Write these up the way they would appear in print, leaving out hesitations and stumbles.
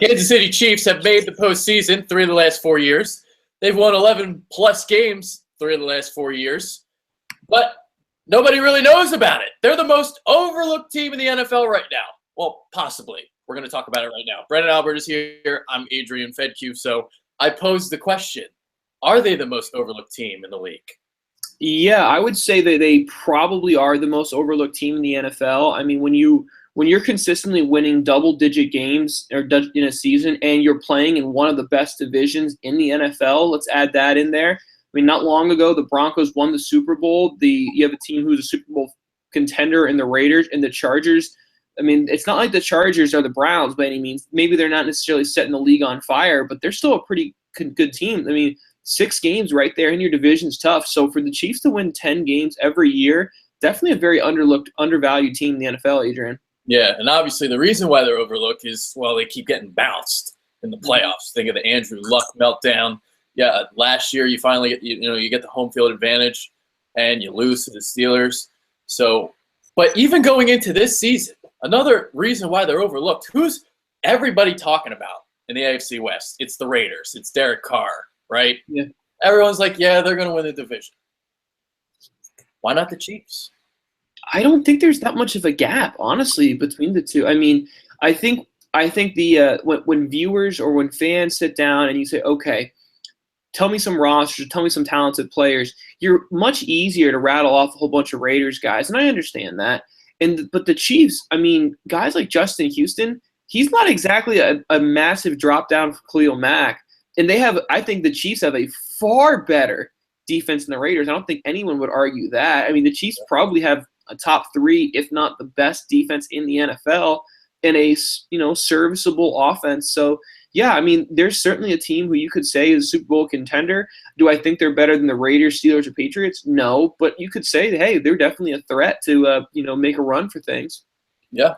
Kansas City Chiefs have made the postseason 3 of the last 4 years. They've won 11-plus games 3 of the last 4 years. But nobody really knows about it. They're the most overlooked team in the NFL right now. Well, possibly. We're going to talk about it right now. Brendan Albert is here. I'm Adrian Fedque. So I posed the question, are they the most overlooked team in the league? Yeah, I would say that they probably are the most overlooked team in the NFL. I mean, when you're consistently winning double-digit games in a season and you're playing in one of the best divisions in the NFL, let's add that in there. I mean, not long ago, the Broncos won the Super Bowl. You have a team who's a Super Bowl contender in the Raiders and the Chargers. I mean, it's not like the Chargers are the Browns by any means. Maybe they're not necessarily setting the league on fire, but they're still a pretty good team. I mean, 6 games right there in your division is tough. So for the Chiefs to win 10 games every year, definitely a very undervalued team in the NFL, Adrian. Yeah, and obviously the reason why they're overlooked is, well, they keep getting bounced in the playoffs. Think of the Andrew Luck meltdown. Yeah, last year you finally get you get the home field advantage, and you lose to the Steelers. So, but even going into this season, another reason why they're overlooked. Who's everybody talking about in the AFC West? It's the Raiders. It's Derek Carr, right? Yeah. Everyone's like, yeah, they're going to win the division. Why not the Chiefs? I don't think there's that much of a gap, honestly, between the two. I mean, I think the when viewers or when fans sit down and you say, okay, tell me some rosters, tell me some talented players, you're much easier to rattle off a whole bunch of Raiders guys, and I understand that. But the Chiefs, I mean, guys like Justin Houston, he's not exactly a massive drop down for Khalil Mack, and I think the Chiefs have a far better defense than the Raiders. I don't think anyone would argue that. I mean, the Chiefs probably have a top 3, if not the best defense in the NFL, and a serviceable offense. So yeah, I mean, there's certainly a team who you could say is a Super Bowl contender. Do I think they're better than the Raiders, Steelers, or Patriots? No, but you could say, hey, they're definitely a threat to make a run for things. Yeah,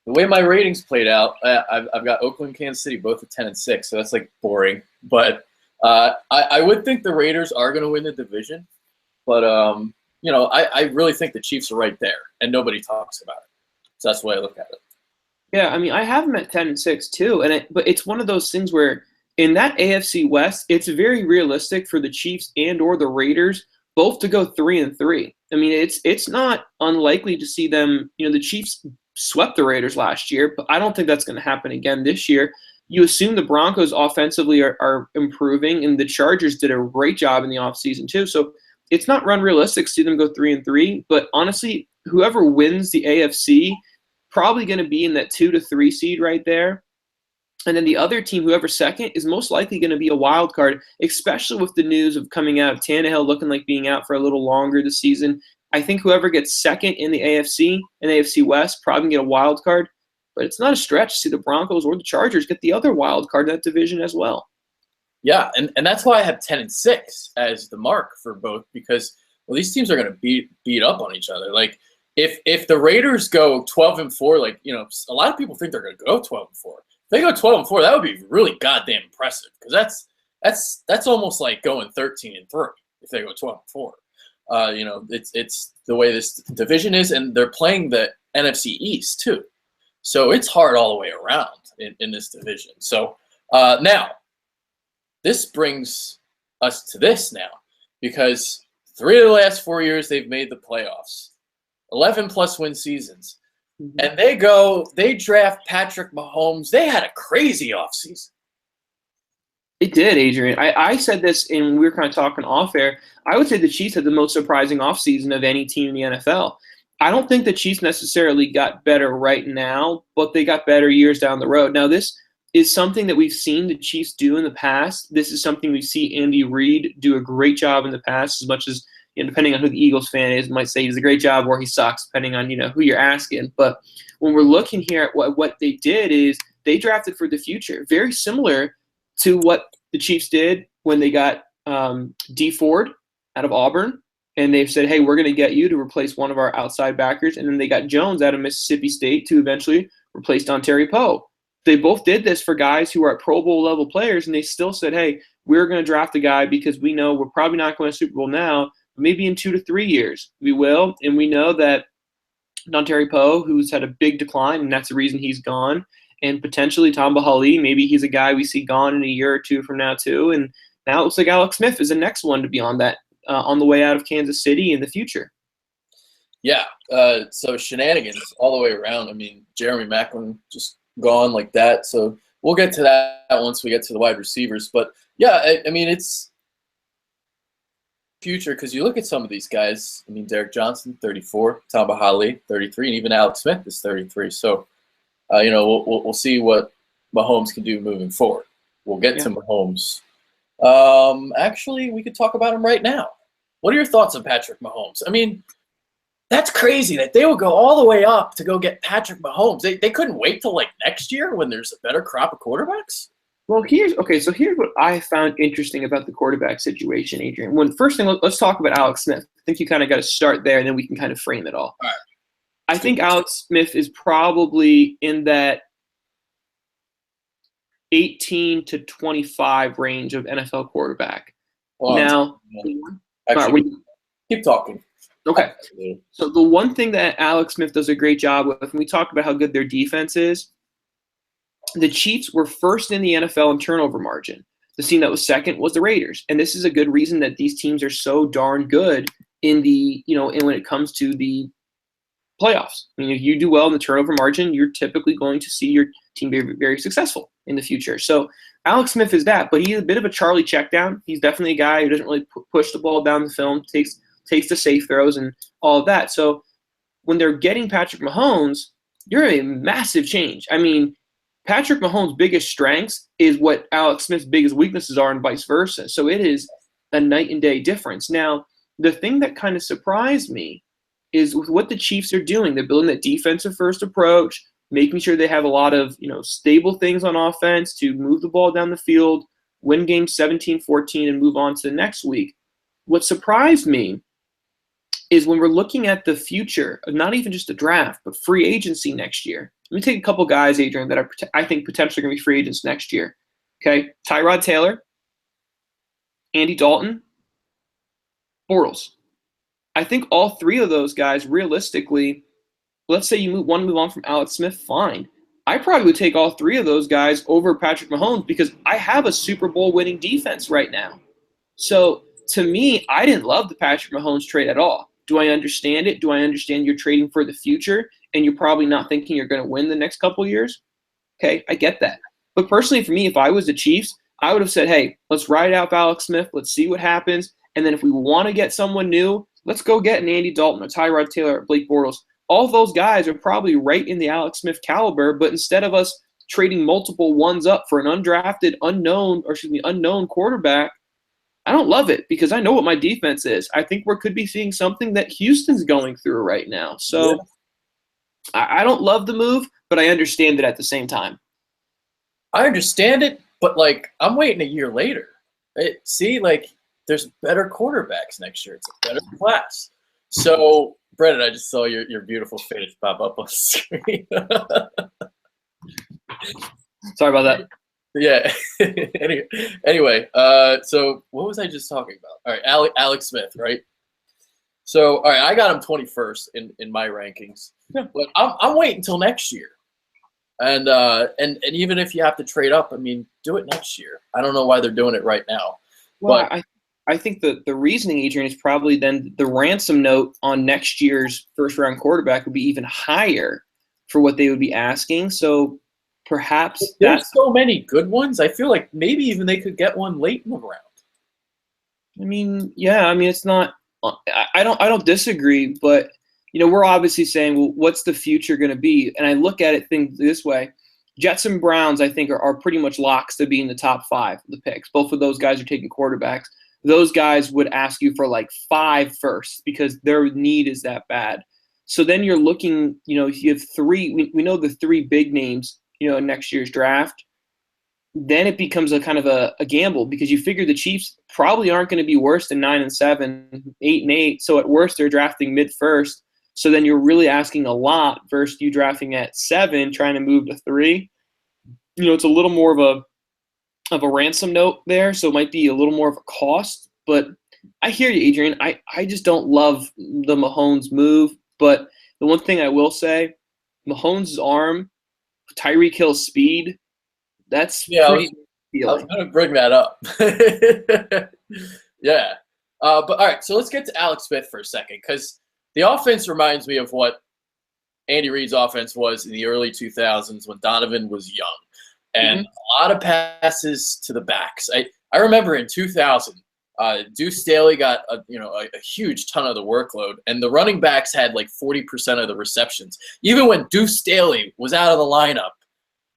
the way my ratings played out, I've got Oakland, Kansas City, both at 10-6, so that's like boring. But I would think the Raiders are going to win the division, but I really think the Chiefs are right there, and nobody talks about it. So that's the way I look at it. Yeah, I mean, I have them at 10-6 too, but it's one of those things where in that AFC West, it's very realistic for the Chiefs and or the Raiders both to go 3-3. I mean, it's not unlikely to see them. The Chiefs swept the Raiders last year, but I don't think that's going to happen again this year. You assume the Broncos offensively are improving, and the Chargers did a great job in the offseason too. So it's not unrealistic to see them go 3-3. But honestly, whoever wins the AFC probably going to be in that 2 to 3 seed right there. And then the other team, whoever's second, is most likely going to be a wild card, especially with the news of coming out of Tannehill looking like being out for a little longer this season. I think whoever gets second in the AFC and AFC West probably get a wild card. But it's not a stretch to see the Broncos or the Chargers get the other wild card in that division as well. Yeah, and that's why I have 10-6 as the mark for both, because these teams are going to beat up on each other. Like if the Raiders go 12-4, a lot of people think they're going to go 12-4. If they go 12-4, that would be really goddamn impressive, because that's almost like going 13-3 if they go 12-4. It's the way this division is, and they're playing the NFC East too, so it's hard all the way around in this division. So now this brings us to this now, because 3 of the last 4 years they've made the playoffs, 11+ win seasons, and they draft Patrick Mahomes. They had a crazy offseason. They did, Adrian. I said this, and we were kind of talking off air. I would say the Chiefs had the most surprising offseason of any team in the NFL. I don't think the Chiefs necessarily got better right now, but they got better years down the road. Now, this is something that we've seen the Chiefs do in the past. This is something we see Andy Reid do a great job in the past, as much as, depending on who the Eagles fan is, might say he does a great job or he sucks, depending on, who you're asking. But when we're looking here at what they did is they drafted for the future, very similar to what the Chiefs did when they got Dee Ford out of Auburn. And they've said, hey, we're going to get you to replace one of our outside backers. And then they got Jones out of Mississippi State to eventually replace Dontari Poe. They both did this for guys who are Pro Bowl level players, and they still said, hey, we're going to draft a guy because we know we're probably not going to Super Bowl now, but maybe in 2 to 3 years we will. And we know that Dontari Poe, who's had a big decline, and that's the reason he's gone, and potentially Tamba Hali. Maybe he's a guy we see gone in a year or two from now too. And now it looks like Alex Smith is the next one to be on that on the way out of Kansas City in the future. Yeah. So shenanigans all the way around. I mean, Jeremy Maclin just gone like that. So we'll get to that once we get to the wide receivers. But yeah, I mean, it's future because you look at some of these guys. I mean, Derek Johnson, 34, Tamba Hali, 33, and even Alex Smith is 33. So, we'll see what Mahomes can do moving forward. We'll get to Mahomes. Actually, we could talk about him right now. What are your thoughts on Patrick Mahomes? I mean, that's crazy that they would go all the way up to go get Patrick Mahomes. They couldn't wait till like next year when there's a better crop of quarterbacks? Well, here's what I found interesting about the quarterback situation, Adrian. First thing, let's talk about Alex Smith. I think you kind of got to start there, and then we can kind of frame it all. All right. I think Alex Smith is probably in that 18 to 25 range of NFL quarterback. Well, now, keep talking. Okay. So the one thing that Alex Smith does a great job with, and we talked about how good their defense is, the Chiefs were first in the NFL in turnover margin. The team that was second was the Raiders. And this is a good reason that these teams are so darn good in when it comes to the playoffs. I mean, if you do well in the turnover margin, you're typically going to see your team be very, very successful in the future. So Alex Smith is that, but he's a bit of a Charlie checkdown. He's definitely a guy who doesn't really push the ball down the film, takes the safe throws and all of that. So when they're getting Patrick Mahomes, you're a massive change. I mean, Patrick Mahomes' biggest strengths is what Alex Smith's biggest weaknesses are and vice versa. So it is a night and day difference. Now, the thing that kind of surprised me is with what the Chiefs are doing. They're building that defensive first approach, making sure they have a lot of stable things on offense to move the ball down the field, win games 17-14, and move on to the next week. What surprised me is when we're looking at the future, not even just the draft, but free agency next year. Let me take a couple guys, Adrian, that I think potentially going to be free agents next year. Okay, Tyrod Taylor, Andy Dalton, Bortles. I think all three of those guys, realistically, let's say you want to move on from Alex Smith, fine. I probably would take all three of those guys over Patrick Mahomes because I have a Super Bowl winning defense right now. So to me, I didn't love the Patrick Mahomes trade at all. Do I understand it? Do I understand you're trading for the future and you're probably not thinking you're going to win the next couple of years? Okay, I get that. But personally, for me, if I was the Chiefs, I would have said, hey, let's ride out Alex Smith. Let's see what happens. And then if we want to get someone new, let's go get an Andy Dalton, a Tyrod Taylor, or Blake Bortles. All of those guys are probably right in the Alex Smith caliber, but instead of us trading multiple ones up for an undrafted, unknown quarterback, I don't love it because I know what my defense is. I think we could be seeing something that Houston's going through right now. So I don't love the move, but I understand it at the same time. I understand it, but I'm waiting a year later. There's better quarterbacks next year. It's a better class. So, Brendan, I just saw your beautiful face pop up on the screen. Sorry about that. Yeah. Anyway, so what was I just talking about? All right, Alex Smith, right? So, all right, I got him 21st in my rankings, but I'm waiting until next year, and even if you have to trade up, I mean, do it next year. I don't know why they're doing it right now. Well, but I think the reasoning, Adrian, is probably then the ransom note on next year's first round quarterback would be even higher for what they would be asking. So. Perhaps there's so many good ones. I feel like maybe even they could get one late in the round. I mean, yeah. I mean, it's not. I don't disagree, but we're obviously saying, well, what's the future going to be? And I look at it things this way: Jets and Browns, I think, are pretty much locks to be in the top 5 of the picks. Both of those guys are taking quarterbacks. Those guys would ask you for 5 firsts because their need is that bad. So then you're looking. If you have 3, we know the 3 big names. In next year's draft, then it becomes a kind of a gamble because you figure the Chiefs probably aren't going to be worse than 9-7, 8-8. So at worst, they're drafting mid-first. So then you're really asking a lot versus you drafting at 7, trying to move to 3. It's a little more of a ransom note there, so it might be a little more of a cost. But I hear you, Adrian. I just don't love the Mahomes move. But the one thing I will say, Mahomes' arm Tyreek Hill's speed, that's Yeah, pretty I was appealing. going to bring that up. Yeah. But all right, so let's get to Alex Smith for a second, because the offense reminds me of what Andy Reid's offense was in the early 2000s when Donovan was young, and a lot of passes to the backs. I remember in 2000, Deuce Staley got a huge ton of the workload, and the running backs had like 40% of the receptions. Even when Deuce Staley was out of the lineup,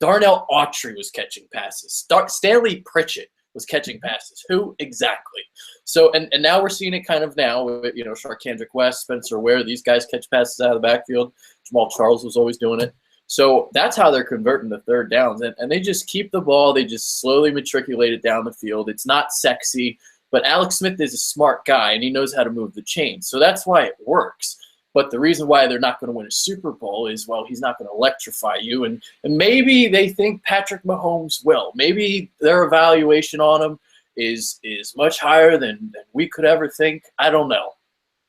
Darnell Autry was catching passes. Stanley Pritchett was catching passes. Who exactly? So, and now we're seeing it kind of now with, Charcandrick West, Spencer Ware. These guys catch passes out of the backfield. Jamal Charles was always doing it. So that's how they're converting the third downs. And they just keep the ball. They just slowly matriculate it down the field. It's not sexy, but Alex Smith is a smart guy, and he knows how to move the chains. So that's why it works. But the reason why they're not going to win a Super Bowl is, well, he's not going to electrify you. And maybe they think Patrick Mahomes will. Maybe their evaluation on him is much higher than we could ever think. I don't know.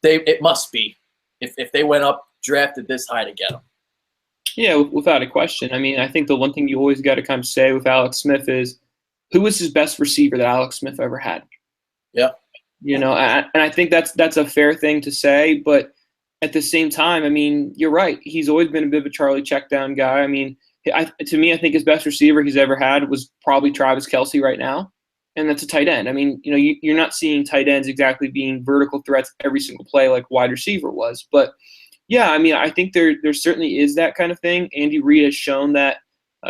It must be if they went up, drafted this high to get him. Yeah, without a question. I mean, I think the one thing you always got to kind of say with Alex Smith is, who was his best receiver that Alex Smith ever had? Yeah. And I think that's a fair thing to say, but at the same time, I mean, you're right. He's always been a bit of a Charlie checkdown guy. I mean, to me, I think his best receiver he's ever had was probably Travis Kelce right now, and that's a tight end. I mean, you're not seeing tight ends exactly being vertical threats every single play like wide receiver was. But, yeah, I mean, I think there certainly is that kind of thing. Andy Reid has shown that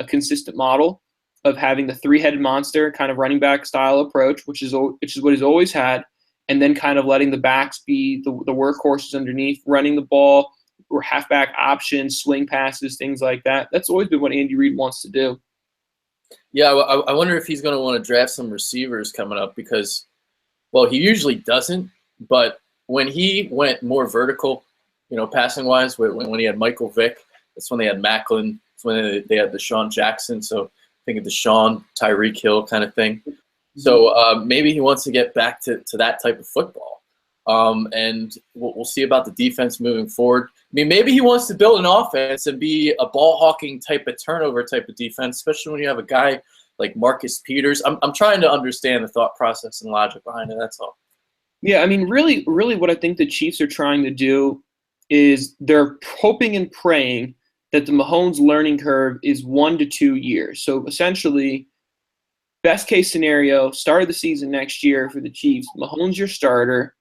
consistent model of having the three-headed monster kind of running back style approach, which is what he's always had, and then kind of letting the backs be the workhorses underneath, running the ball, or halfback options, swing passes, things like that. That's always been what Andy Reid wants to do. Yeah, I wonder if he's going to want to draft some receivers coming up because, well, he usually doesn't. But when he went more vertical, passing-wise, when he had Michael Vick, that's when they had Macklin. That's when they had Deshaun Jackson. So think of Deshaun, Tyreek Hill kind of thing. So maybe he wants to get back to that type of football. And we'll see about the defense moving forward. I mean, maybe he wants to build an offense and be a ball-hawking type of turnover type of defense, especially when you have a guy like Marcus Peters. I'm trying to understand the thought process and logic behind it, that's all. Yeah, I mean, really what I think the Chiefs are trying to do is they're hoping and praying that the Mahomes learning curve is 1 to 2 years. So essentially, best case scenario, start of the season next year for the Chiefs, Mahomes your starter.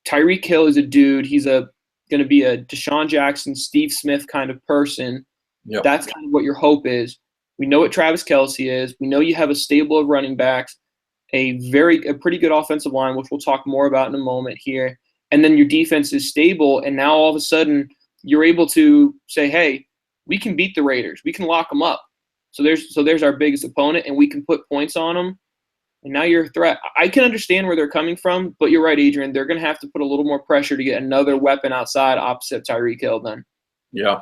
Tyreek Hill is a dude. He's going to be a Deshaun Jackson, Steve Smith kind of person. Yep. That's kind of what your hope is. We know what Travis Kelce is. We know you have a stable of running backs, a pretty good offensive line, which we'll talk more about in a moment here. And then your defense is stable, and now all of a sudden you're able to say, hey, we can beat the Raiders. We can lock them up. So there's our biggest opponent, and we can put points on them. And now you're a threat. I can understand where they're coming from, but you're right, Adrian. They're going to have to put a little more pressure to get another weapon outside opposite Tyreek Hill then. Yeah.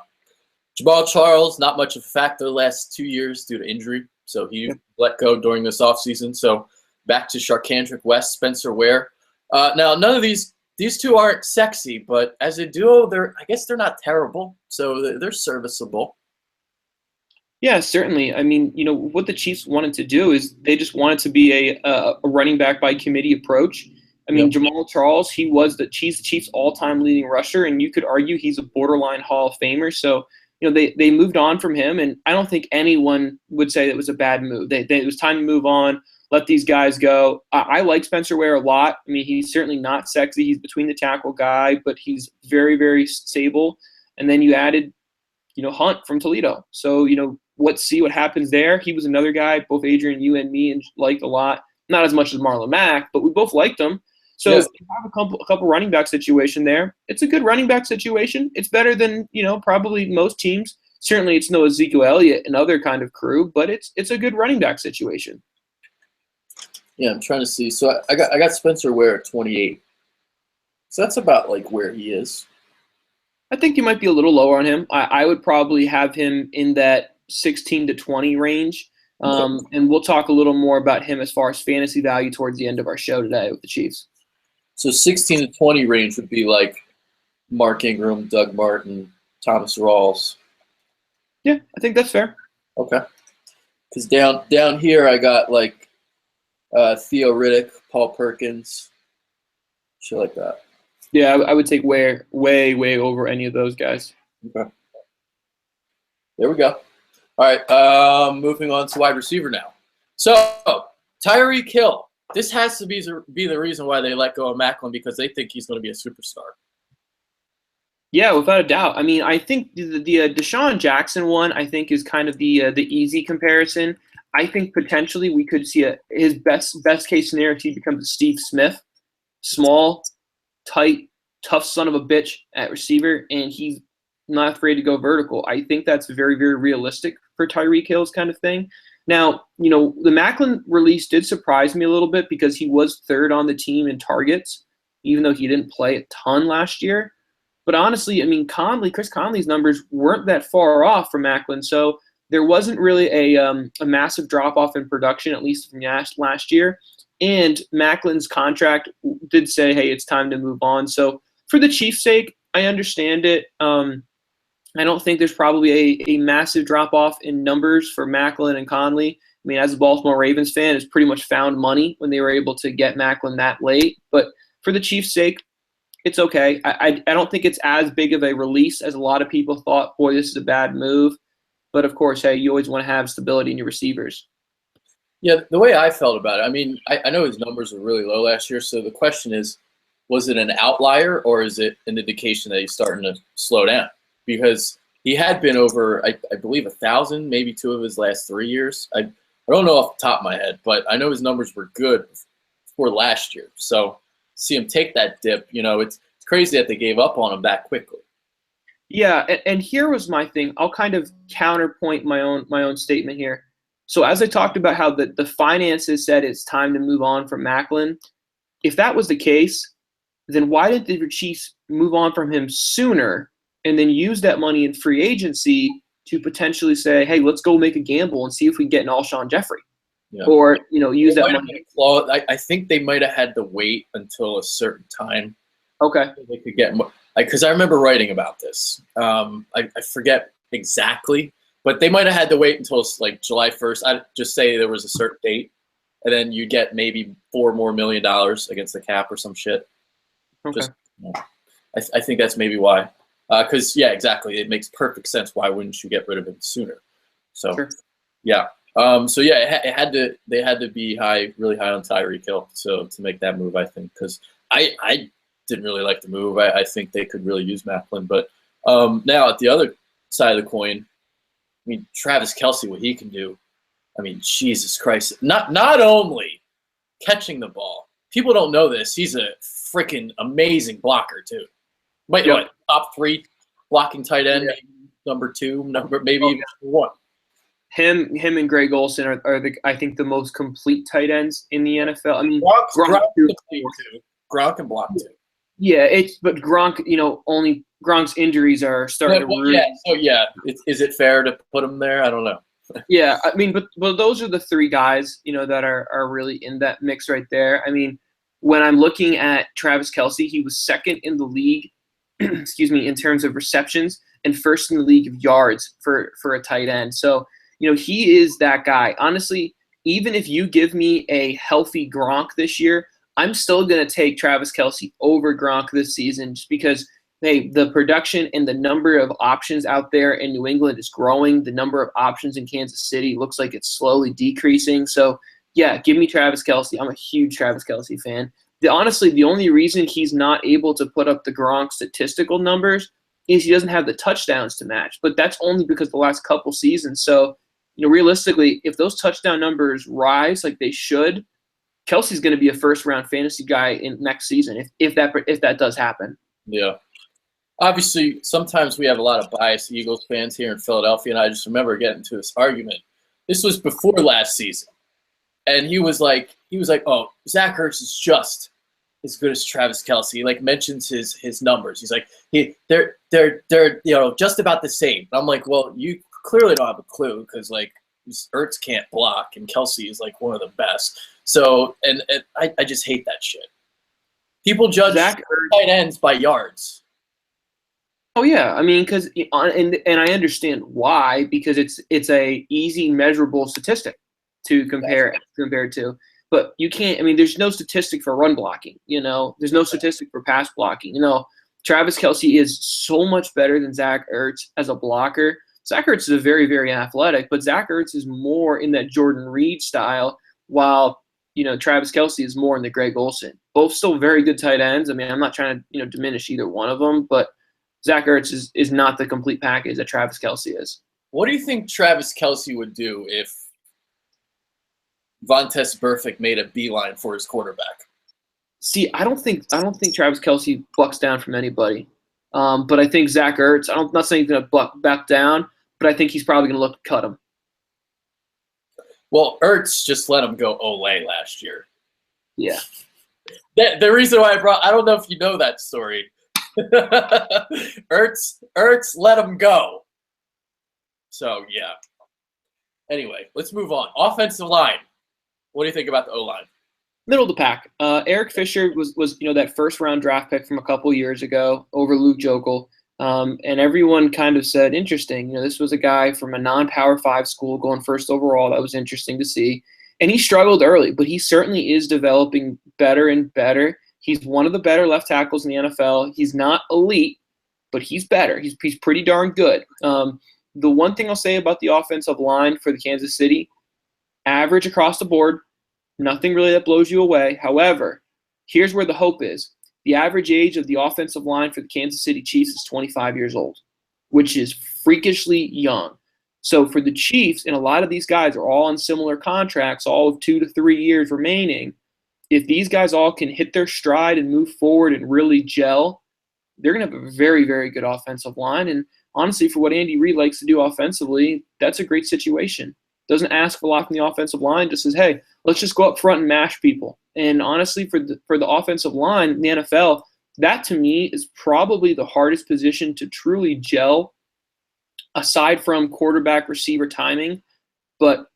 Jamal Charles, not much of a factor the last 2 years due to injury. So he let go during this offseason. So back to Charcandrick West, Spencer Ware. Now, none of these two aren't sexy, but as a duo, I guess they're not terrible. So they're serviceable. Yeah, certainly. I mean, what the Chiefs wanted to do is they just wanted to be a running back by committee approach. I mean, Jamal Charles, he was the Chiefs' all-time leading rusher, and you could argue he's a borderline Hall of Famer. So, they moved on from him, and I don't think anyone would say it was a bad move. It was time to move on, let these guys go. I like Spencer Ware a lot. I mean, he's certainly not sexy. He's between the tackle guy, but he's very, very stable. And then you added, Hunt from Toledo. So, let's see what happens there. He was another guy, both Adrian, you and me, liked a lot. Not as much as Marlon Mack, but we both liked him. So yes. You have a couple running back situation there. It's a good running back situation. It's better than, probably most teams. Certainly it's no Ezekiel Elliott and other kind of crew, but it's a good running back situation. Yeah, I'm trying to see. So I got Spencer Ware at 28. So that's about like where he is. I think you might be a little lower on him. I would probably have him in that 16 to 20 range. And we'll talk a little more about him as far as fantasy value towards the end of our show today with the Chiefs. So 16 to 20 range would be like Mark Ingram, Doug Martin, Thomas Rawls. Yeah, I think that's fair. Okay. Because down here I got like Theo Riddick, Paul Perkins, shit like that. Yeah, I would take way over any of those guys. Okay. There we go. All right. Moving on to wide receiver now. So Tyreek Hill. This has to be the reason why they let go of Maclin, because they think he's going to be a superstar. Yeah, without a doubt. I mean, I think the Deshaun Jackson one, I think, is kind of the easy comparison. I think potentially we could see his best case scenario if he becomes a Steve Smith, small, tight, tough son of a bitch at receiver, and he's not afraid to go vertical. I think that's very, very realistic for Tyreek Hill's kind of thing. Now, the Maclin release did surprise me a little bit because he was third on the team in targets, even though he didn't play a ton last year. But honestly, I mean, Chris Conley's numbers weren't that far off from Maclin, so there wasn't really a massive drop-off in production, at least from last year. And Macklin's contract did say, hey, it's time to move on. So for the Chiefs' sake, I understand it. I don't think there's probably a massive drop-off in numbers for Maclin and Conley. I mean, as a Baltimore Ravens fan, it's pretty much found money when they were able to get Maclin that late. But for the Chiefs' sake, it's okay. I don't think it's as big of a release as a lot of people thought. Boy, this is a bad move. But, of course, hey, you always want to have stability in your receivers. Yeah, the way I felt about it, I mean, I know his numbers were really low last year, so the question is, was it an outlier or is it an indication that he's starting to slow down? Because he had been over, I believe, 1,000, maybe 2 of his last 3 years. I don't know off the top of my head, but I know his numbers were good for last year. So see him take that dip, it's crazy that they gave up on him that quickly. Yeah, and here was my thing. I'll kind of counterpoint my own statement here. So as I talked about how the finances said it's time to move on from Maclin, if that was the case, then why didn't the Chiefs move on from him sooner and then use that money in free agency to potentially say, hey, let's go make a gamble and see if we get an Alshon Jeffrey? Yeah. Or, use that money. I think they might have had to wait until a certain time. Okay. So they could get more. Because I remember writing about this. I forget exactly, but they might have had to wait until like July 1st. I'd just say there was a certain date, and then you get maybe $4 million against the cap or some shit. Okay. I think that's maybe why. Because, yeah, exactly. It makes perfect sense. Why wouldn't you get rid of him sooner? So, sure. Yeah. They had to be really high on Tyreek Hill to make that move, I think, because I didn't really like the move. I think they could really use Maclin. But now at the other side of the coin, I mean, Travis Kelce, what he can do. I mean, Jesus Christ. Not only catching the ball. People don't know this. He's a freaking amazing blocker, too. What, top 3 blocking tight end, number 2, maybe even 1. Him and Greg Olsen are I think the most complete tight ends in the NFL. I mean, Gronk can block too. Yeah, but Gronk, only Gronk's injuries are starting to ruin. Yeah, so is it fair to put him there? I don't know. Yeah, I mean, but those are the 3 guys, that are really in that mix right there. I mean, when I'm looking at Travis Kelce, he was second in the league, excuse me, in terms of receptions and first in the league of yards for a tight end. So, he is that guy. Honestly, even if you give me a healthy Gronk this year, I'm still going to take Travis Kelce over Gronk this season just because, hey, the production and the number of options out there in New England is growing. The number of options in Kansas City looks like it's slowly decreasing. So, yeah, give me Travis Kelce. I'm a huge Travis Kelce fan. Honestly, the only reason he's not able to put up the Gronk statistical numbers is he doesn't have the touchdowns to match. But that's only because the last couple seasons. So, realistically, if those touchdown numbers rise like they should, Kelce's going to be a first-round fantasy guy in next season if that does happen. Yeah. Obviously, sometimes we have a lot of biased Eagles fans here in Philadelphia, and I just remember getting into this argument. This was before last season, and he was like, "Oh, Zach Ertz is just as good as Travis Kelce." He mentions his numbers. He's like, they're just about the same. And I'm like, well, you clearly don't have a clue because Ertz can't block, and Kelce is one of the best. So, and I just hate that shit. People judge tight ends by yards. Oh yeah, I mean, because and I understand why, because it's a easy measurable statistic to compare to, but you can't. I mean, there's no statistic for run blocking. There's no statistic for pass blocking. Travis Kelce is so much better than Zach Ertz as a blocker. Zach Ertz is very, very athletic, but Zach Ertz is more in that Jordan Reed style, while Travis Kelce is more in the Greg Olsen. Both still very good tight ends. I mean, I'm not trying to diminish either one of them, but Zach Ertz is not the complete package that Travis Kelce is. What do you think Travis Kelce would do if Vontaze Burfict made a beeline for his quarterback? See, I don't think Travis Kelce bucks down from anybody, but I think Zach Ertz. I'm not saying he's going to back down, but I think he's probably going to look to cut him. Well, Ertz just let him go Olay last year. Yeah. The reason why I don't know if you know that story. Ertz let him go. So, yeah. Anyway, let's move on. Offensive line. What do you think about the O-line? Middle of the pack. Eric Fisher was that first-round draft pick from a couple years ago over Luke Joeckel. And everyone kind of said, interesting. This was a guy from a non-Power 5 school going first overall. That was interesting to see. And he struggled early, but he certainly is developing better and better. He's one of the better left tackles in the NFL. He's not elite, but he's better. He's pretty darn good. The one thing I'll say about the offensive line for the Kansas City, average across the board, nothing really that blows you away. However, here's where the hope is. The average age of the offensive line for the Kansas City Chiefs is 25 years old, which is freakishly young. So for the Chiefs, and a lot of these guys are all on similar contracts, all of 2 to 3 years remaining, if these guys all can hit their stride and move forward and really gel, they're going to have a very, very good offensive line. And honestly, for what Andy Reid likes to do offensively, that's a great situation. Doesn't ask a lot from the offensive line, just says, hey, let's just go up front and mash people. And honestly, for the offensive line in the NFL, that to me is probably the hardest position to truly gel, aside from quarterback receiver timing. But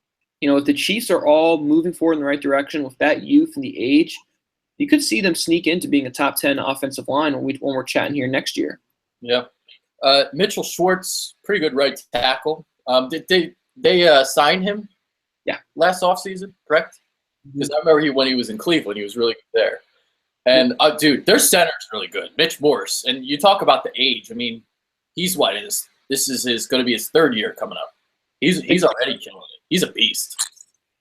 if the Chiefs are all moving forward in the right direction with that youth and the age, you could see them sneak into being a top 10 offensive line when we're chatting here next year. Yeah. Mitchell Schwartz, pretty good right tackle. Did they sign him? Yeah. Last offseason, correct? Because I remember when he was in Cleveland, he was really good there. And, dude, their center's really good. Mitch Morse. And you talk about the age. I mean, he's what? This is going to be his third year coming up. He's already killing it. He's a beast.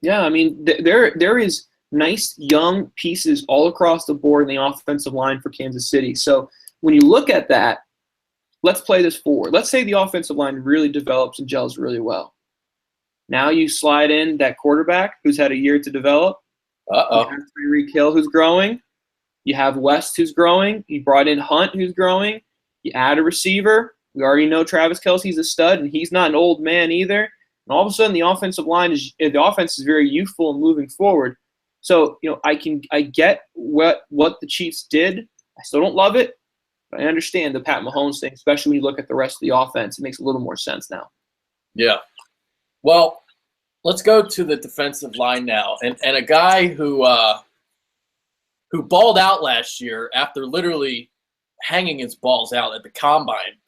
Yeah, I mean, there is nice young pieces all across the board in the offensive line for Kansas City. So when you look at that, let's play this forward. Let's say the offensive line really develops and gels really well. Now you slide in that quarterback who's had a year to develop. Uh-oh. You have Tyreek Hill who's growing. You have West who's growing. You brought in Hunt who's growing. You add a receiver. We already know Travis Kelce's a stud, and he's not an old man either. And all of a sudden, the offense is very youthful and moving forward. So, I get what the Chiefs did. I still don't love it, but I understand the Pat Mahomes thing, especially when you look at the rest of the offense. It makes a little more sense now. Yeah. Well, let's go to the defensive line now, and a guy who balled out last year after literally hanging his balls out at the combine.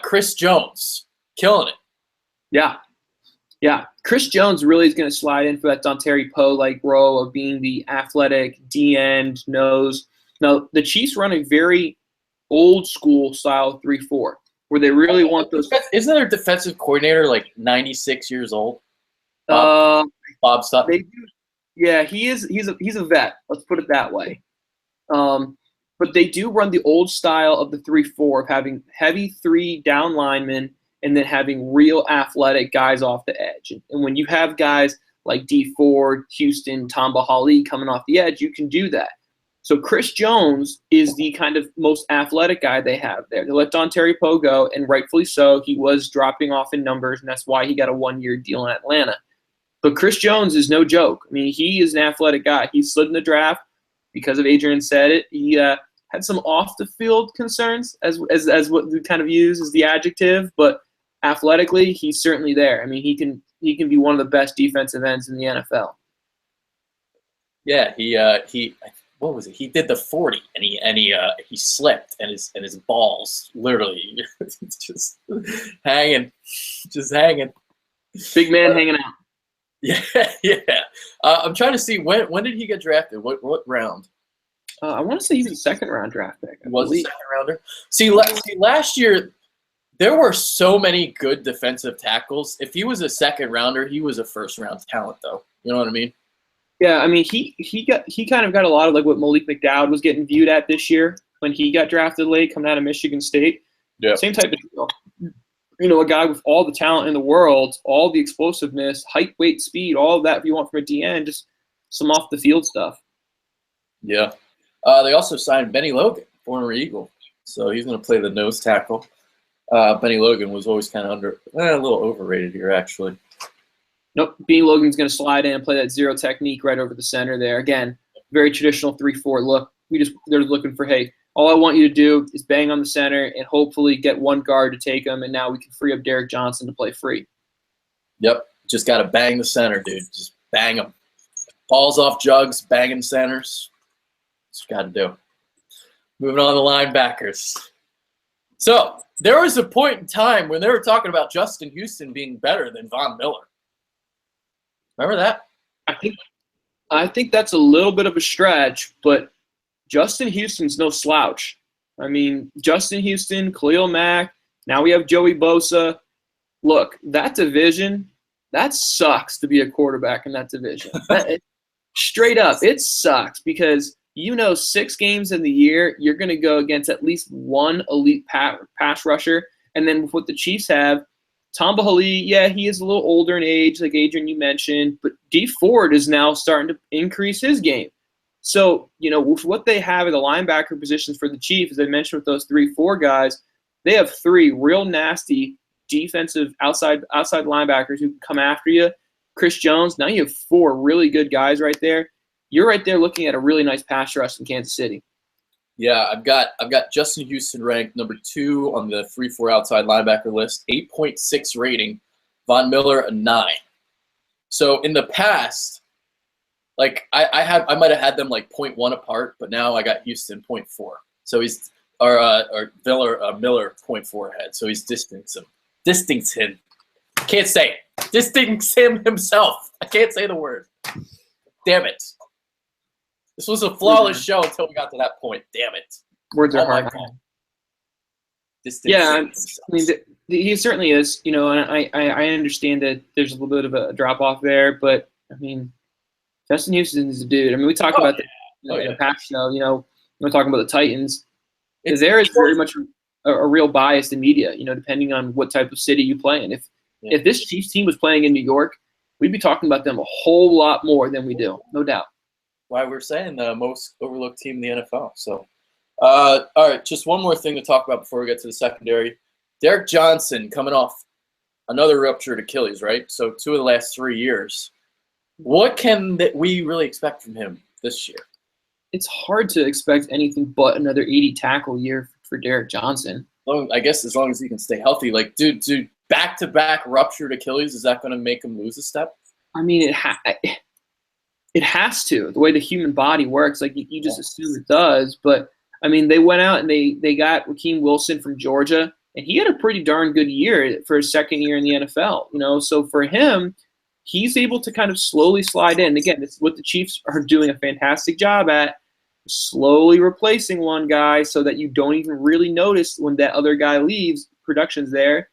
Chris Jones, killing it. Yeah. Chris Jones really is going to slide in for that Dontari Poe-like role of being the athletic D-end nose. Now, the Chiefs run a very old-school style 3-4, where they really want those. Isn't their defensive coordinator like 96 years old? Bob Sutton. They do. Yeah, he is. He's a vet. Let's put it that way. But they do run the old style of the 3-4 of having heavy 3 down linemen and then having real athletic guys off the edge. And when you have guys like Dee Ford, Houston, Tamba Hali coming off the edge, you can do that. So Chris Jones is the kind of most athletic guy they have there. They let Dontari Poe go, and rightfully so. He was dropping off in numbers, and that's why he got a 1-year deal in Atlanta. But Chris Jones is no joke. I mean, he is an athletic guy. He slid in the draft because of Adrian said it. He had some off-the-field concerns, as what we kind of use as the adjective, but athletically, he's certainly there. I mean, he can be one of the best defensive ends in the NFL. Yeah, he what was it? He did the 40 and he slipped and his balls literally just hanging, just hanging. Big man hanging out. Yeah, yeah. I'm trying to see when did he get drafted? What round? I want to say he was a second-round draft pick. Was a second rounder? See, last year there were so many good defensive tackles. If he was a second rounder, he was a first-round talent, though. You know what I mean? Yeah, I mean he kind of got a lot of like what Malik McDowell was getting viewed at this year when he got drafted late, coming out of Michigan State. Yeah. Same type of deal. You know, a guy with all the talent in the world, all the explosiveness, height, weight, speed, all of that you want from a DN, just some off the field stuff. Yeah. They also signed Benny Logan, former Eagle, so he's going to play the nose tackle. Benny Logan was always kind of a little overrated here, actually. Nope, Benny Logan's going to slide in and play that zero technique right over the center there. Again, very traditional 3-4 look. They're looking for, hey, all I want you to do is bang on the center and hopefully get one guard to take him, and now we can free up Derek Johnson to play free. Yep, just got to bang the center, dude. Just bang them. Balls off jugs, banging centers. That's what you got to do. Moving on to linebackers. So there was a point in time when they were talking about Justin Houston being better than Von Miller. Remember that? I think that's a little bit of a stretch, but Justin Houston's no slouch. I mean, Justin Houston, Khalil Mack, now we have Joey Bosa. Look, that division, that sucks to be a quarterback in that division. Straight up, it sucks because 6 games in the year, you're going to go against at least one elite pass rusher. And then with what the Chiefs have, Tamba Hali, yeah, he is a little older in age, like Adrian, you mentioned, but Dee Ford is now starting to increase his game. So, with what they have at the linebacker positions for the Chiefs, as I mentioned with those 3-4 guys, they have 3 real nasty defensive outside linebackers who can come after you. Chris Jones, now you have 4 really good guys right there. You're right there looking at a really nice pass rush in Kansas City. Yeah, I've got Justin Houston ranked number 2 on the 3-4 outside linebacker list, 8.6 rating. Von Miller a 9. So in the past, like I might have had them like 0.1 apart, but now I got Houston 0.4. So he's or Miller 0.4 ahead. So he's distancing him. Can't say it. Distancing him himself. I can't say the word. Damn it. This was a flawless show until we got to that point. Damn it. Words are hard. Yeah, I mean, he certainly is. And I understand that there's a little bit of a drop off there, but I mean, Justin Houston is a dude. I mean, we talk about the past show. We're talking about the Titans. There is very much a real bias in media. Depending on what type of city you play in. If this Chiefs team was playing in New York, we'd be talking about them a whole lot more than we do, no doubt. Why we're saying the most overlooked team in the NFL. So, all right, just one more thing to talk about before we get to the secondary. Derek Johnson coming off another ruptured Achilles, right? So 2 of the last 3 years. What can we really expect from him this year? It's hard to expect anything but another 80 tackle year for Derek Johnson. Well, I guess as long as he can stay healthy. Like, dude, back-to-back ruptured Achilles, is that going to make him lose a step? I mean, it has to. The way the human body works, like you just assume it does. But I mean, they went out and they got Raheem Wilson from Georgia, and he had a pretty darn good year for his second year in the NFL. So for him, he's able to kind of slowly slide in. Again, this is what the Chiefs are doing a fantastic job at, slowly replacing one guy so that you don't even really notice when that other guy leaves. Production's there.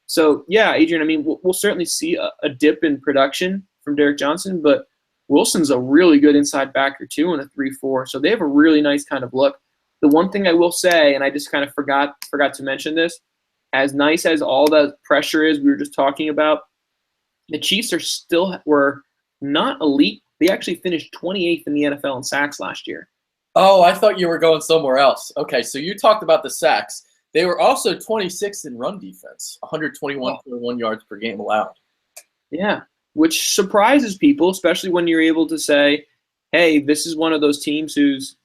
So yeah, Adrian. I mean, we'll certainly see a dip in production from Derek Johnson, but Wilson's a really good inside backer too in a 3-4, so they have a really nice kind of look. The one thing I will say, and I just kind of forgot to mention this, as nice as all the pressure is we were just talking about, the Chiefs were not elite. They actually finished 28th in the NFL in sacks last year. Oh, I thought you were going somewhere else. Okay, so you talked about the sacks. They were also 26th in run defense, 121.1 yards per game allowed. Yeah. Which surprises people, especially when you're able to say, hey, this is one of those teams who's,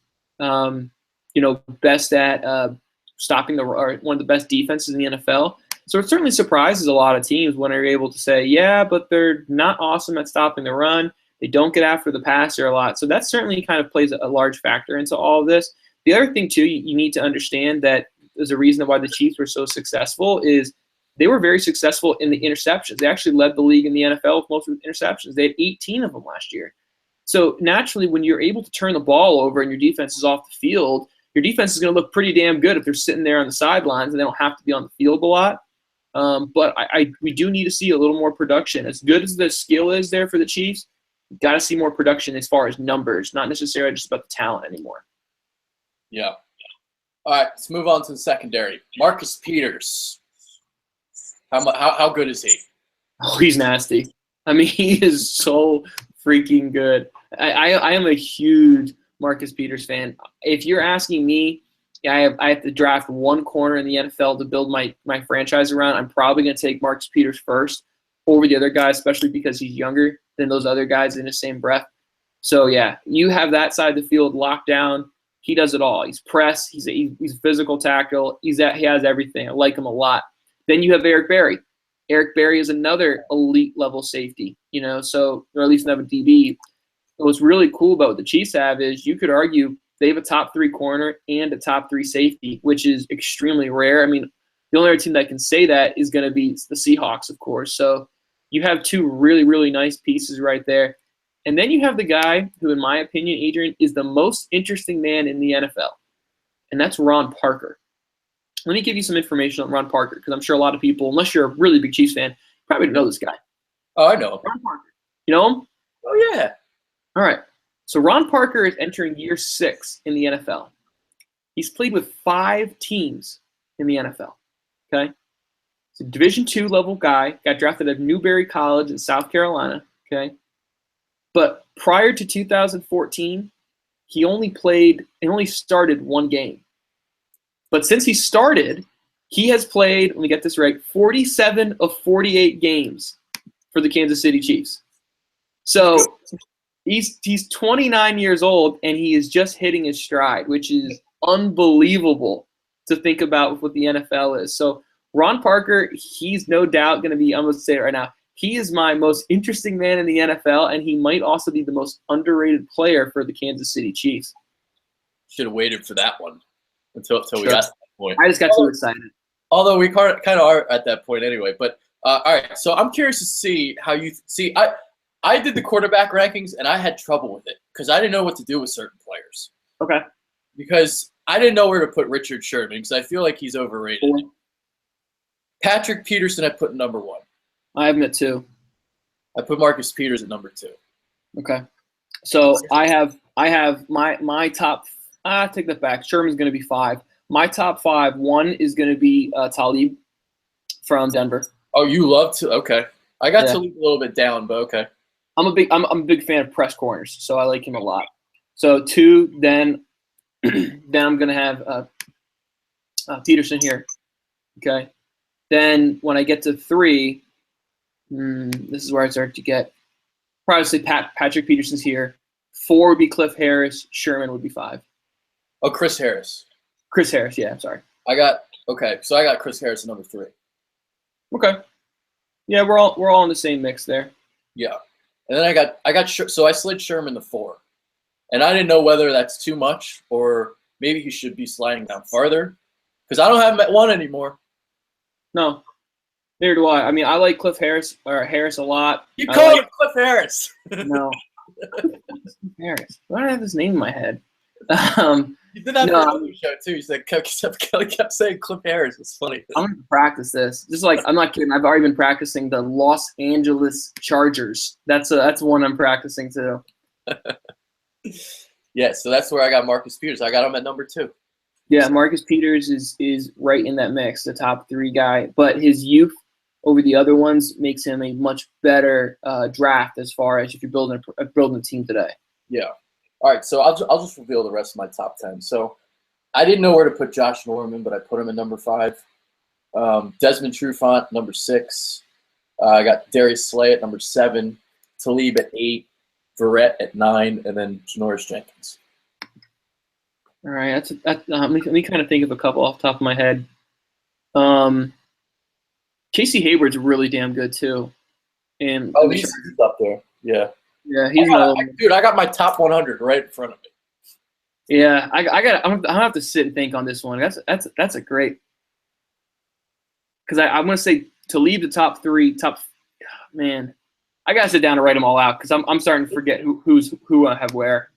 best at stopping or one of the best defenses in the NFL. So it certainly surprises a lot of teams when they're able to say, yeah, but they're not awesome at stopping the run. They don't get after the passer a lot. So that certainly kind of plays a large factor into all of this. The other thing, too, you need to understand that there's a reason why the Chiefs were so successful is they were very successful in the interceptions. They actually led the league in the NFL with most of the interceptions. They had 18 of them last year. So naturally, when you're able to turn the ball over and your defense is off the field, your defense is going to look pretty damn good if they're sitting there on the sidelines and they don't have to be on the field a lot. But we do need to see a little more production. As good as the skill is there for the Chiefs, you've got to see more production as far as numbers, not necessarily just about the talent anymore. Yeah. All right, let's move on to the secondary. Marcus Peters. How good is he? Oh, he's nasty. I mean, he is so freaking good. I am a huge Marcus Peters fan. If you're asking me, I have to draft one corner in the NFL to build my franchise around. I'm probably going to take Marcus Peters first over the other guys, especially because he's younger than those other guys in the same breath. So, yeah, you have that side of the field locked down. He does it all. He's press. He's a physical tackle. He has everything. I like him a lot. Then you have Eric Berry. Eric Berry is another elite level safety, so or at least another DB. What's really cool about what the Chiefs have is you could argue they have a top 3 corner and a top 3 safety, which is extremely rare. I mean, the only other team that can say that is going to be the Seahawks, of course. So you have 2 really, really nice pieces right there. And then you have the guy who, in my opinion, Adrian, is the most interesting man in the NFL, and that's Ron Parker. Let me give you some information on Ron Parker, because I'm sure a lot of people, unless you're a really big Chiefs fan, probably don't know this guy. Oh, I know him. Ron Parker. You know him? Oh, yeah. All right. So Ron Parker is entering year 6 in the NFL. He's played with 5 teams in the NFL. Okay? He's a Division II level guy, got drafted at Newberry College in South Carolina. Okay? But prior to 2014, he only started 1 game. But since he started, he has played, let me get this right, 47 of 48 games for the Kansas City Chiefs. So he's 29 years old, and he is just hitting his stride, which is unbelievable to think about what the NFL is. So Ron Parker, he's no doubt going to be, I'm going to say it right now, he is my most interesting man in the NFL, and he might also be the most underrated player for the Kansas City Chiefs. Should have waited for that one until we got to that point. I just got too excited. Although we kind of are at that point anyway. But all right, so I'm curious to see how you see. I did the quarterback rankings, and I had trouble with it because I didn't know what to do with certain players. Okay. Because I didn't know where to put Richard Sherman because I feel like he's overrated. Cool. Patrick Peterson I put number 1. I have him at 2. I put Marcus Peters at number 2. Okay. So I have my top. I take that back. Sherman's going to be 5. My top 5. 1 is going to be Talib from Denver. Oh, you love to? Okay. I got Talib a little bit down, but okay. I'm a big fan of press corners, so I like him a lot. So 2, then I'm going to have Peterson here. Okay. Then when I get to 3, this is where I start to get probably say Patrick Peterson's here. 4 would be Cliff Harris. Sherman would be 5. Oh, Chris Harris. Chris Harris, yeah, I'm sorry. So I got Chris Harris at number 3. Okay. Yeah, we're all in the same mix there. Yeah. And then so I slid Sherman to 4. And I didn't know whether that's too much or maybe he should be sliding down farther because I don't have him at 1 anymore. No. Neither do I. I mean, I like Cliff Harris a lot. You call him Cliff Harris. No. Cliff Harris. Why do I have his name in my head? You did that for another show too. You said Kelly kept saying Cliff Harris. It's funny. I'm gonna practice this. Just like I'm not kidding. I've already been practicing the Los Angeles Chargers. That's one I'm practicing too. Yeah, so that's where I got Marcus Peters. I got him at number 2. Yeah, Marcus Peters is right in that mix, the top 3 guy. But his youth over the other ones makes him a much better draft as far as if you're building a team today. Yeah. All right, so I'll just reveal the rest of my top 10. So I didn't know where to put Josh Norman, but I put him at number 5. Desmond Trufant, number 6. I got Darius Slay at number 7. Talib at 8. Verrett at 9, and then Janoris Jenkins. All right, let me kind of think of a couple off the top of my head. Casey Hayward's really damn good too. And he's up there. Yeah. Yeah, he's another one. Dude, I got my top 100 right in front of me. Yeah, I'm gonna have to sit and think on this one. That's a great, because I'm gonna say to leave the top three. Man, I gotta sit down and write them all out because I'm starting to forget who I have where.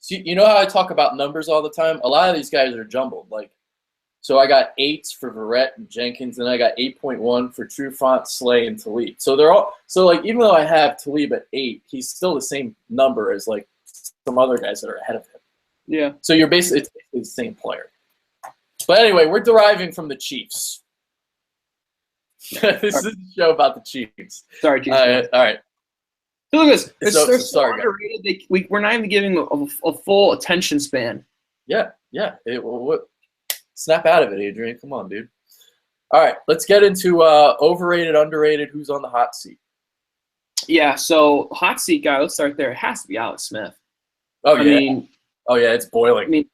So you know how I talk about numbers all the time? A lot of these guys are jumbled. Like, so I got 8s for Verrett and Jenkins, and I got 8.1 for Trufant, Slay, and Talib. So they're all like even though I have Talib at 8, he's still the same number as like some other guys that are ahead of him. Yeah. So you're basically it's the same player. But anyway, we're deriving from the Chiefs. This is a show about the Chiefs. Sorry, Chiefs. All right. So look at this. They're so sorry, underrated. We're not even giving a full attention span. Yeah. Snap out of it, Adrian. Come on, dude. All right, let's get into overrated, underrated. Who's on the hot seat? Yeah, so hot seat guy. Let's start there. It has to be Alex Smith. Oh yeah, it's boiling. I mean,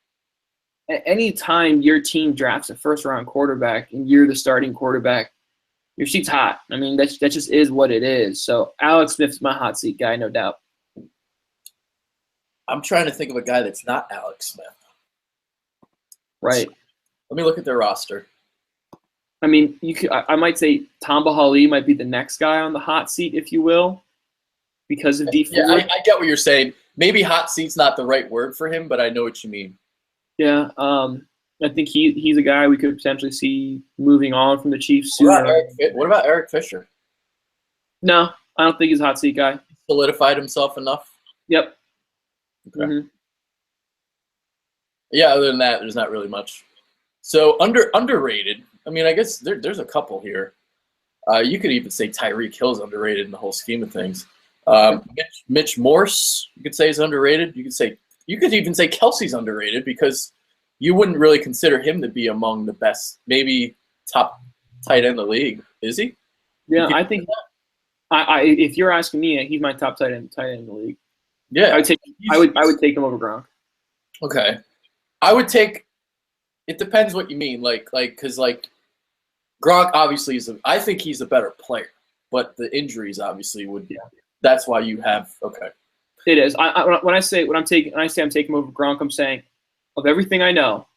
any time your team drafts a first-round quarterback and you're the starting quarterback, your seat's hot. I mean, that just is what it is. So Alex Smith's my hot seat guy, no doubt. I'm trying to think of a guy that's not Alex Smith. Right. Let me look at their roster. I mean, I might say Tamba Hali might be the next guy on the hot seat, if you will, because of D4. Yeah, I get what you're saying. Maybe hot seat's not the right word for him, but I know what you mean. Yeah, I think he's a guy we could potentially see moving on from the Chiefs sooner. What about Eric Fisher? No, I don't think he's a hot seat guy. Solidified himself enough? Yep. Okay. Mm-hmm. Yeah, other than that, there's not really much. So underrated, I mean, I guess there's a couple here. You could even say Tyreek Hill's underrated in the whole scheme of things. Mitch Morse, you could say, is underrated. You could even say Kelsey's underrated because you wouldn't really consider him to be among the best, maybe top tight end in the league. Is he? Yeah, I think. If you're asking me, he's my top tight end in the league. Yeah, I would take him over Gronk. Okay, I would take. It depends what you mean, because Gronk obviously I think he's a better player, but the injuries obviously would. Yeah. That's why you have okay. It is. When I say I'm taking him over Gronk, I'm saying of everything I know,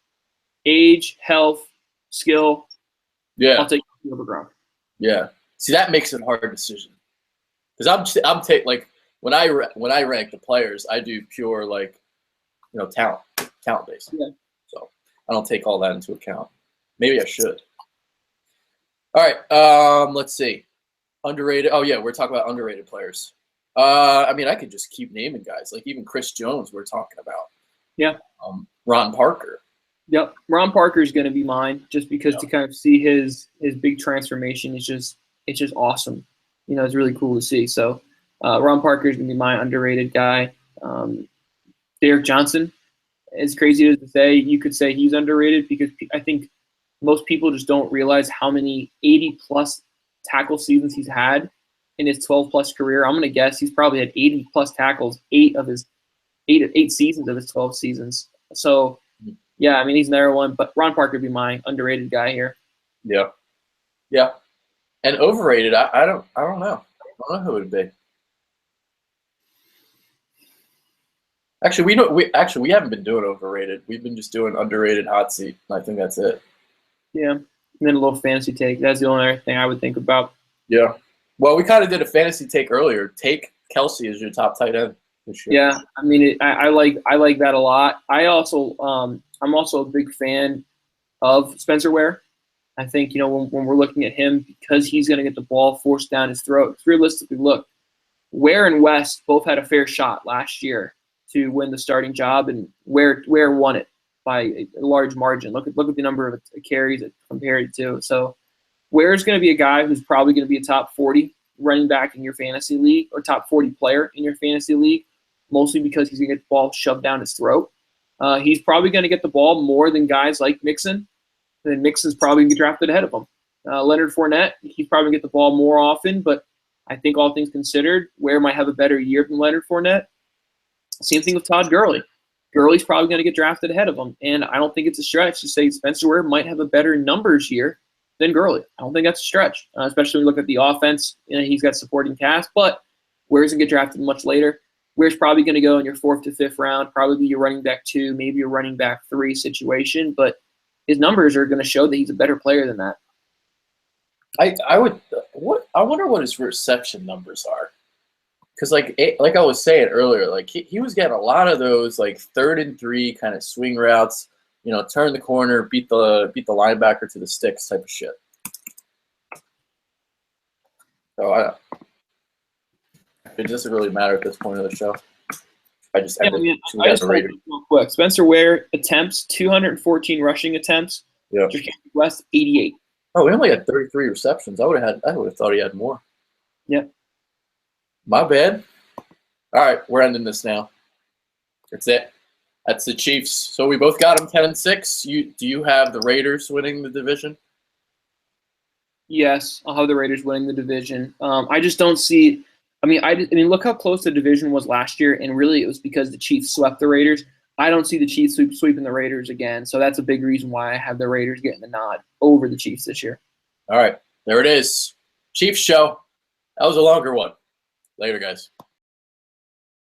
age, health, skill. Yeah, I'll take him over Gronk. Yeah. See, that makes it a hard decision because I'm taking when I rank the players, I do pure talent based. Yeah. So I don't take all that into account. Maybe I should. All right. Let's see. Underrated. Oh yeah, we're talking about underrated players. I mean, I could just keep naming guys like even Chris Jones. We're talking about. Yeah. Ron Parker. Yep, Ron Parker is going to be mine just because to kind of see his big transformation is just awesome. You know, it's really cool to see. So Ron Parker is going to be my underrated guy. Derek Johnson, as crazy as to say, you could say he's underrated because I think most people just don't realize how many 80-plus tackle seasons he's had in his 12-plus career. I'm going to guess he's probably had 80-plus tackles, eight seasons of his 12 seasons. So, yeah, I mean, he's another one. But Ron Parker would be my underrated guy here. Yeah. Yeah. And overrated, I don't know. I don't know who it would be. Actually, we haven't been doing overrated. We've been just doing underrated hot seat. I think that's it. Yeah. And then a little fantasy take. That's the only other thing I would think about. Yeah. Well, we kind of did a fantasy take earlier. Take Kelsey as your top tight end this year. Yeah. I mean, I like that a lot. I'm also a big fan of Spencer Ware. I think, when we're looking at him, because he's going to get the ball forced down his throat, realistically, look, Ware and West both had a fair shot last year to win the starting job, and Ware won it by a large margin. Look at the number of carries it compared to. So Ware's going to be a guy who's probably going to be a top 40 running back in your fantasy league or top 40 player in your fantasy league, mostly because he's going to get the ball shoved down his throat. He's probably going to get the ball more than guys like Mixon. And then Mixon's probably going to get drafted ahead of him. Leonard Fournette, he's probably going to get the ball more often, but I think all things considered, Ware might have a better year than Leonard Fournette. Same thing with Todd Gurley. Gurley's probably going to get drafted ahead of him, and I don't think it's a stretch to say Spencer Ware might have a better numbers year than Gurley. I don't think that's a stretch, especially when you look at the offense. He's got supporting cast, but Ware's going to get drafted much later. Ware's probably going to go in your 4th to 5th round, probably your running back 2, maybe your running back 3 situation. But his numbers are going to show that he's a better player than that. I wonder what his reception numbers are. Because like I was saying earlier, like he was getting a lot of those like 3rd and 3 kind of swing routes, turn the corner, beat the linebacker to the sticks type of shit. So it doesn't really matter at this point of the show. I just real quick. Spencer Ware attempts 214 rushing attempts. Yeah. West 88. Oh, he only had 33 receptions. I would have thought he had more. Yep. My bad. All right, we're ending this now. That's it. That's the Chiefs. So we both got them 10-6. Do you have the Raiders winning the division? Yes, I'll have the Raiders winning the division. I just don't see. I mean, look how close the division was last year, and really it was because the Chiefs swept the Raiders. I don't see the Chiefs sweeping the Raiders again, so that's a big reason why I have the Raiders getting the nod over the Chiefs this year. All right, there it is. Chiefs show. That was a longer one. Later, guys.